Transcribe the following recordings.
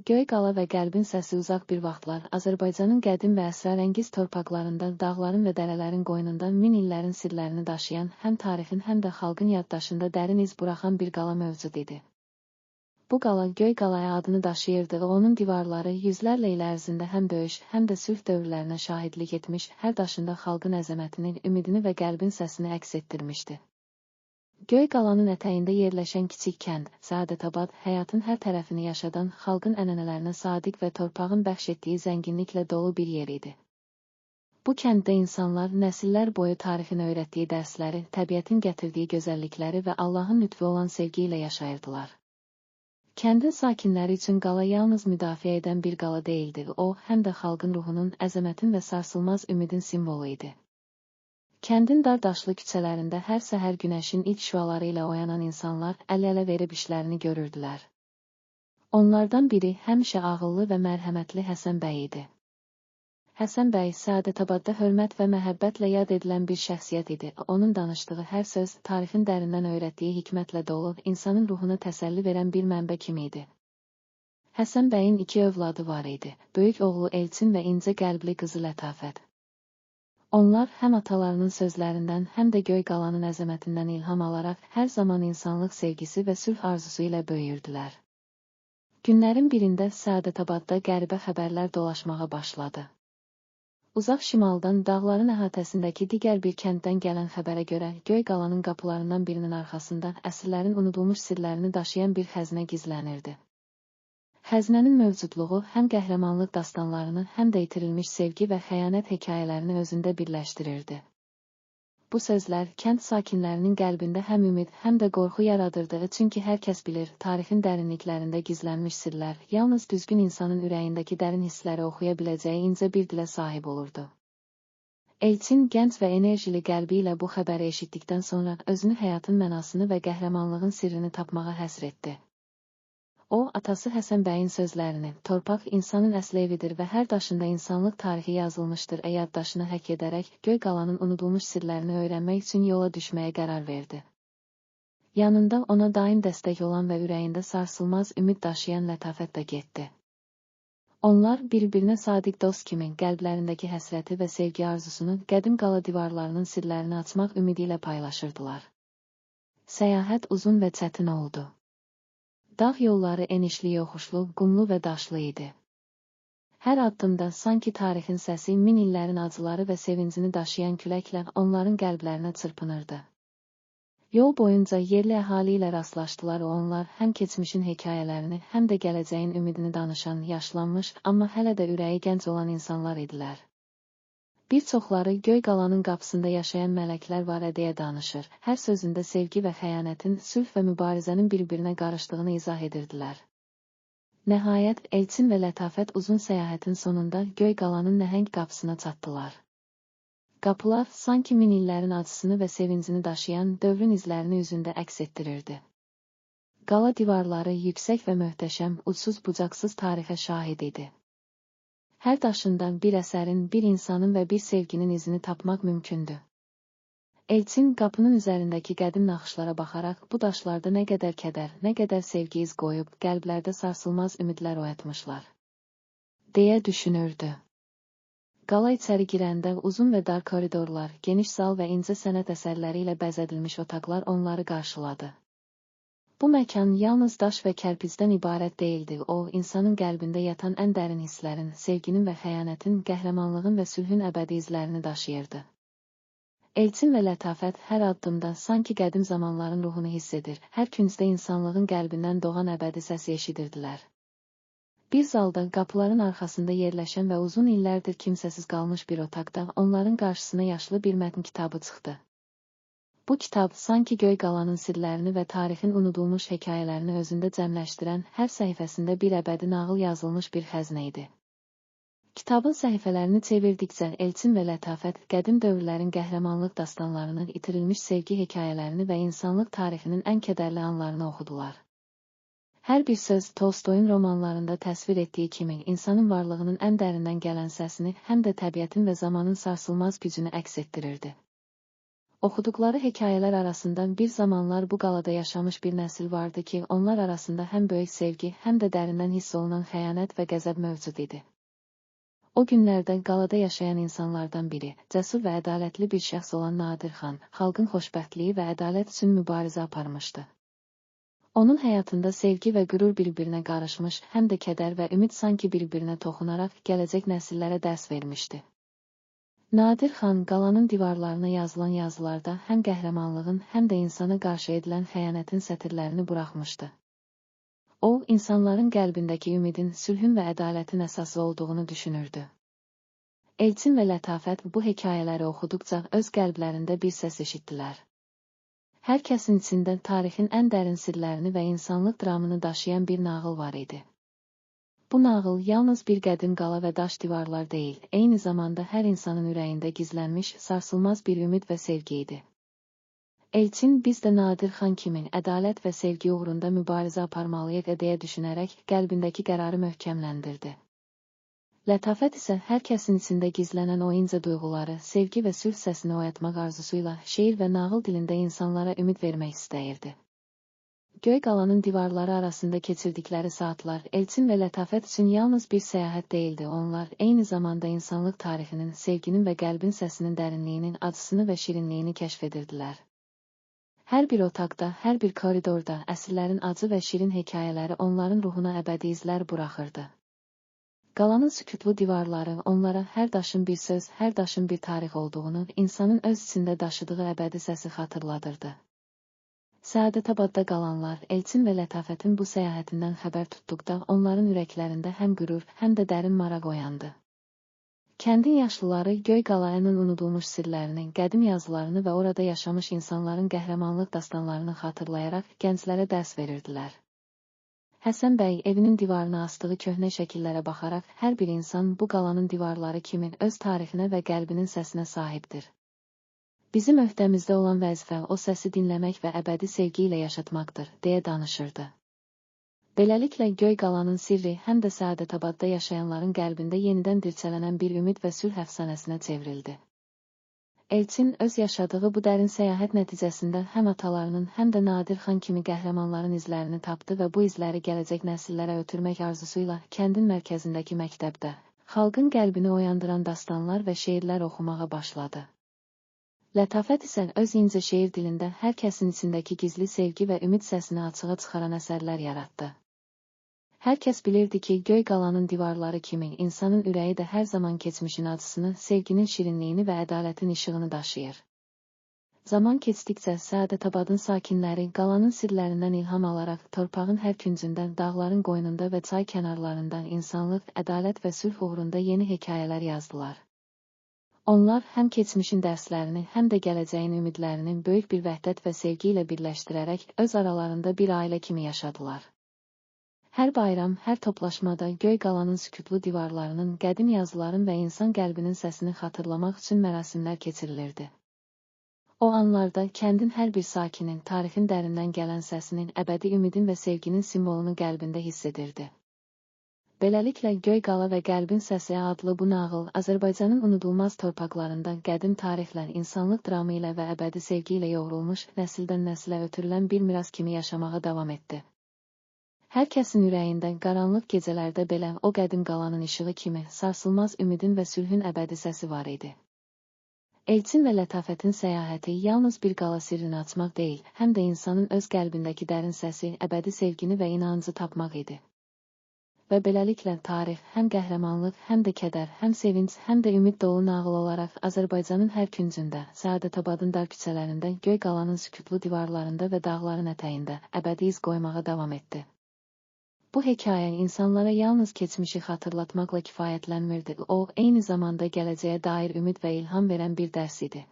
Göy qala və qəlbin səsi uzaq bir vaxtlar Azərbaycanın qədim və əsrarəngiz torpaqlarında, dağların və dərələrin qoynunda min illərin sirlərini daşıyan, həm tarixin, həm də xalqın yaddaşında dərin iz buraxan bir qala mövcud idi. Bu qala Göy qalaya adını daşıyırdı və onun divarları yüzlərlə il ərzində həm döyüş, həm də sülh dövrlərinə şahidlik etmiş, hər daşında xalqın əzəmətini, ümidini və qəlbin səsini əks etdirmişdi. Göy qalanın ətəyində yerləşən kiçik kənd, Səadətabad, həyatın hər tərəfini yaşadan, xalqın ənənələrinə sadiq və torpağın bəxş etdiyi zənginliklə dolu bir yer idi. Bu kənddə insanlar nəsillər boyu tarixin öyrətdiyi dərsləri, təbiətin gətirdiyi gözəllikləri və Allahın lütfu olan sevgi ilə yaşayırdılar. Kəndin sakinləri üçün qala yalnız müdafiə edən bir qala deyildi, o, həm də xalqın ruhunun, əzəmətin və sarsılmaz ümidin simvolu idi. Kəndin dar daşlı küçələrində hər səhər günəşin ilk şüaları ilə oyanan insanlar əl-ələ verib işlərini görürdülər. Onlardan biri həmişə ağıllı və mərhəmətli Həsən bəy idi. Həsən bəy Səadətabadda hörmət və məhəbbətlə yad edilən bir şəxsiyyət idi. Onun danışdığı hər söz tarixin dərindən öyrətdiyi hikmətlə dolu, insanın ruhuna təsəlli verən bir mənbə kimi idi. Həsən bəyin 2 övladı var idi. Böyük oğlu Elçin və incə qəlbli qızı Lətafət. Onlar həm atalarının sözlərindən, həm də Göy qalanın əzəmətindən ilham alaraq hər zaman insanlıq sevgisi və sülh arzusu ilə böyüyürdülər. Günlərin birində Səadətabadda qəribə xəbərlər dolaşmağa başladı. Uzaq şimaldan, dağların əhatəsindəki digər bir kənddən gələn xəbərə görə Göy qalanın qapılarından birinin arxasında əsrlərin unudulmuş sirlərini daşıyan bir xəzinə gizlənirdi. Xəzinənin mövcudluğu həm qəhrəmanlıq dastanlarını, həm də itirilmiş sevgi və xəyanət hekayələrini özündə birləşdirirdi. Bu sözlər kənd sakinlərinin qəlbində həm ümid, həm də qorxu yaradırdı, çünki hər kəs bilir, tarixin dərinliklərində gizlənmiş sirlər yalnız düzgün insanın ürəyindəki dərin hissləri oxuya biləcəyi incə bir dilə sahib olurdu. Elçin gənc və enerjili qəlbi ilə bu xəbəri eşitdikdən sonra özünü həyatın mənasını və qəhrəmanlığın sirrini tapmağa həsr etdi. O, atası Həsən bəyin sözlərini, torpaq insanın əsl evidir və hər daşında insanlıq tarixi yazılmışdır, yaddaşını həkk edərək Göy qalanın unudulmuş sirlərini öyrənmək üçün yola düşməyə qərar verdi. Yanında ona daim dəstək olan və ürəyində sarsılmaz ümid daşıyan Lətafət də getdi. Onlar bir-birinə sadiq dost kimi qəlblərindəki həsrəti və sevgi arzusunu qədim qala divarlarının sirlərini açmaq ümidi ilə paylaşırdılar. Səyahət uzun və çətin oldu. Dağ yolları enişli, yoxuşlu, qumlu və daşlı idi. Hər addımda sanki tarixin səsi min illərin acıları və sevincini daşıyan küləklə onların qəlblərinə çırpınırdı. Yol boyunca yerli əhali ilə rastlaşdılar, onlar həm keçmişin hekayələrini, həm də gələcəyin ümidini danışan, yaşlanmış, amma hələ də ürəyi gənc olan insanlar idilər. Bir çoxları Göy qalanın qapısında yaşayan mələklər var deyə danışır, hər sözündə sevgi və xəyanətin, sülh və mübarizənin bir-birinə qarışdığını izah edirdilər. Nəhayət, Elçin və Lətafət uzun səyahətin sonunda Göy qalanın nəhəng qapısına çatdılar. Qapılar sanki min illərin acısını və sevincini daşıyan dövrün izlərini üzündə əks etdirirdi. Qala divarları yüksək və möhtəşəm, ucsuz-bucaqsız tarixə şahid idi. Hər daşından bir əsərin, bir insanın və bir sevginin izini tapmaq mümkündür. Elçin qapının üzərindəki qədim naxışlara baxaraq bu daşlarda nə qədər kədər, nə qədər sevgi iz qoyub, qəlblərdə sarsılmaz ümidlər oyatmışlar, deyə düşünürdü. Qala içəri girəndə uzun və dar koridorlar, geniş zal və incə sənət əsərləri ilə bəzədilmiş otaqlar onları qarşıladı. Bu məkan yalnız daş və kərpicdən ibarət deyildi, o, insanın qəlbində yatan ən dərin hisslərin, sevginin və xəyanətin, qəhrəmanlığın və sülhün əbədi izlərini daşıyırdı. Elçin və Lətafət hər addımda sanki qədim zamanların ruhunu hiss edir, hər küncdə insanlığın qəlbindən doğan əbədi səsi eşidirdilər. Bir zalda, qapıların arxasında yerləşən və uzun illərdir kimsəsiz qalmış bir otaqda onların qarşısına yaşlı bir mətn kitabı çıxdı. Bu kitab sanki Göy qalanın sirlərini və tarixin unudulmuş hekayələrini özündə cəmləşdirən, hər səhifəsində bir əbədi nağıl yazılmış bir xəzinə idi. Kitabın səhifələrini çevirdikcə Elçin və Lətafət qədim dövrlərin qəhrəmanlıq dastanlarını, itirilmiş sevgi hekayələrini və insanlıq tarixinin ən kədərli anlarını oxudular. Hər bir söz Tolstoyun romanlarında təsvir etdiyi kimi insanın varlığının ən dərindən gələn səsini, həm də təbiətin və zamanın sarsılmaz gücünü əks etdirirdi. Oxuduqları hekayələr arasından bir zamanlar bu qalada yaşamış bir nəsil vardı ki, onlar arasında həm böyük sevgi, həm də dərindən hiss olunan xəyanət və qəzəb mövcud idi. O günlərdə qalada yaşayan insanlardan biri, cəsur və ədalətli bir şəxs olan Nadir xan, xalqın xoşbəxtliyi və ədalət üçün mübarizə aparmışdı. Onun həyatında sevgi və qürur bir-birinə qarışmış, həm də kədər və ümid sanki bir-birinə toxunaraq gələcək nəsillərə dərs vermişdi. Nadir xan qalanın divarlarına yazılan yazılarda həm qəhrəmanlığın, həm də insana qarşı edilən xəyanətin sətirlərini buraxmışdı. O, insanların qəlbindəki ümidin, sülhün və ədalətin əsası olduğunu düşünürdü. Elçin və Lətafət bu hekayələri oxuduqca öz qəlblərində bir səs eşitdilər. Hər kəsin içində tarixin ən dərin sirlərini və insanlıq dramını daşıyan bir nağıl var idi. Bu nağıl yalnız bir qədim qala və daş divarlar deyil, eyni zamanda hər insanın ürəyində gizlənmiş, sarsılmaz bir ümid və sevgi idi. Elçin, biz də Nadir xan kimi ədalət və sevgi uğrunda mübarizə aparmalıyıq deyə düşünərək qəlbindəki qərarı möhkəmləndirdi. Lətafət isə hər kəsin içində gizlənən o incə duyğuları, sevgi və sülh səsini oyatmaq arzusuyla şeir və nağıl dilində insanlara ümid vermək istəyirdi. Göy qalanın divarları arasında keçirdikləri saatlar Elçin və Lətafət üçün yalnız bir səyahət değildi. Onlar eyni zamanda insanlıq tarixinin, sevginin və qəlbin səsinin dərinliyinin, acısını və şirinliyini kəşf edirdilər. Hər bir otaqda, hər bir koridorda əsrlərin acı və şirin hekayələri onların ruhuna əbədi izlər buraxırdı. Qalanın sükutlu divarları onlara hər daşın bir söz, hər daşın bir tarix olduğunu, insanın öz içində daşıdığı əbədi səsi xatırladırdı. Səadətabadda qalanlar, Elçin və Lətafətin bu səyahətindən xəbər tutduqda onların ürəklərində həm qürur, həm də dərin maraq oyandı. Kəndin yaşlıları göy qalanın unudulmuş sirlərini, qədim yazılarını və orada yaşamış insanların qəhrəmanlıq dastanlarını xatırlayaraq gənclərə dərs verirdilər. Həsən bəy evinin divarına asdığı köhnə şəkillərə baxaraq, hər bir insan bu qalanın divarları kimi öz tarixinə və qəlbinin səsinə sahibdir. Bizim öhdəmizdə olan vəzifə o səsi dinləmək və əbədi sevgi ilə yaşatmaqdır, deyə danışırdı. Beləliklə göy qalanın sirri həm də Səadətabadda yaşayanların qəlbində yenidən dirçələnən bir ümid və sülh əfsanəsinə çevrildi. Elçin öz yaşadığı bu dərin səyahət nəticəsində həm atalarının, həm də Nadir xan kimi qəhrəmanların izlərini tapdı və bu izləri gələcək nəsillərə ötürmək arzusuyla kəndin mərkəzindəki məktəbdə xalqın qəlbini oyandıran dastanlar və şeirlər oxumağa başladı. Lətafət isə öz incə şeir dilində hər kəsin içindəki gizli sevgi və ümid səsini açığa çıxaran əsərlər yaratdı. Hər kəs bilirdi ki, göy qalanın divarları kimi insanın ürəyi də hər zaman keçmişin acısını, sevginin şirinliyini və ədalətin işığını daşıyır. Zaman keçdikcə Səadətabadın sakinləri qalanın sirlərindən ilham alaraq torpağın hər küncündən, dağların qoynunda və çay kənarlarından insanlıq, ədalət və sülh uğrunda yeni hekayələr yazdılar. Onlar həm keçmişin dərslərini, həm də gələcəyin ümidlərini böyük bir vəhdət və sevgi ilə birləşdirərək öz aralarında bir ailə kimi yaşadılar. Hər bayram, hər toplaşmada göy qalanın sükutlu divarlarının, qədim yazıların və insan qəlbinin səsini xatırlamaq üçün mərasimlər keçirilirdi. O anlarda kəndin hər bir sakinin, tarixin dərindən gələn səsinin, əbədi ümidin və sevginin simvolunu qəlbində hiss edirdi. Beləliklə, Göy qala və Qəlbin səsi adlı bu nağıl Azərbaycanın unudulmaz torpaqlarında qədim tarixlə, insanlıq dramı ilə və əbədi sevgi ilə yoğrulmuş, nəsildən nəsilə ötürülən bir miras kimi yaşamağa davam etdi. Hər kəsin ürəyində qaranlıq gecələrdə belə o qədim qalanın işığı kimi sarsılmaz ümidin və sülhün əbədi səsi var idi. Elçin və Lətafətin səyahəti yalnız bir qala sirrini açmaq deyil, həm də insanın öz qəlbindəki dərin səsi, əbədi sevgini və inancı tapmaq idi. Və beləliklə tarix həm qəhrəmanlıq, həm də kədər, həm sevinç, həm də ümid dolu nağıl olaraq Azərbaycanın hər küncündə, Səadətabadın dar küçələrində, Göy qalanın sükutlu divarlarında və dağların ətəyində əbədi iz qoymağa davam etdi. Bu hekayə insanlara yalnız keçmişi xatırlatmaqla kifayətlənmirdi, o, eyni zamanda gələcəyə dair ümid və ilham verən bir dərs idi.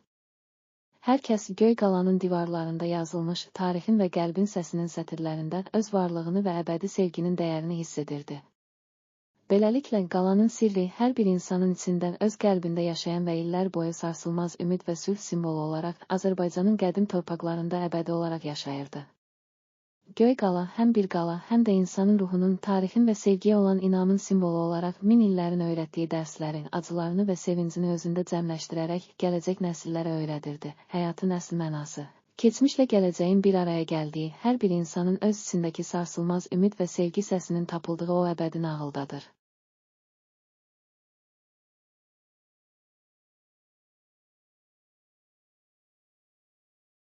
Hər kəs Göy qalanın divarlarında yazılmış, tarixin və qəlbin səsinin sətirlərində öz varlığını və əbədi sevginin dəyərini hiss edirdi. Beləliklə, qalanın sirri hər bir insanın içindən öz qəlbində yaşayan və illər boyu sarsılmaz ümid və sülh simvolu olaraq Azərbaycanın qədim torpaqlarında əbədi olaraq yaşayırdı. Göy qala həm bir qala, həm də insanın ruhunun, tarixin və sevgiyə olan inamın simvolu olaraq min illərin öyrətdiyi dərsləri, acılarını və sevincini özündə cəmləşdirərək gələcək nəsillərə öyrədirdi. Həyatın əsl mənası. Keçmişlə gələcəyin bir araya gəldiyi, hər bir insanın öz içindəki sarsılmaz ümid və sevgi səsinin tapıldığı o əbədi nağıldadır.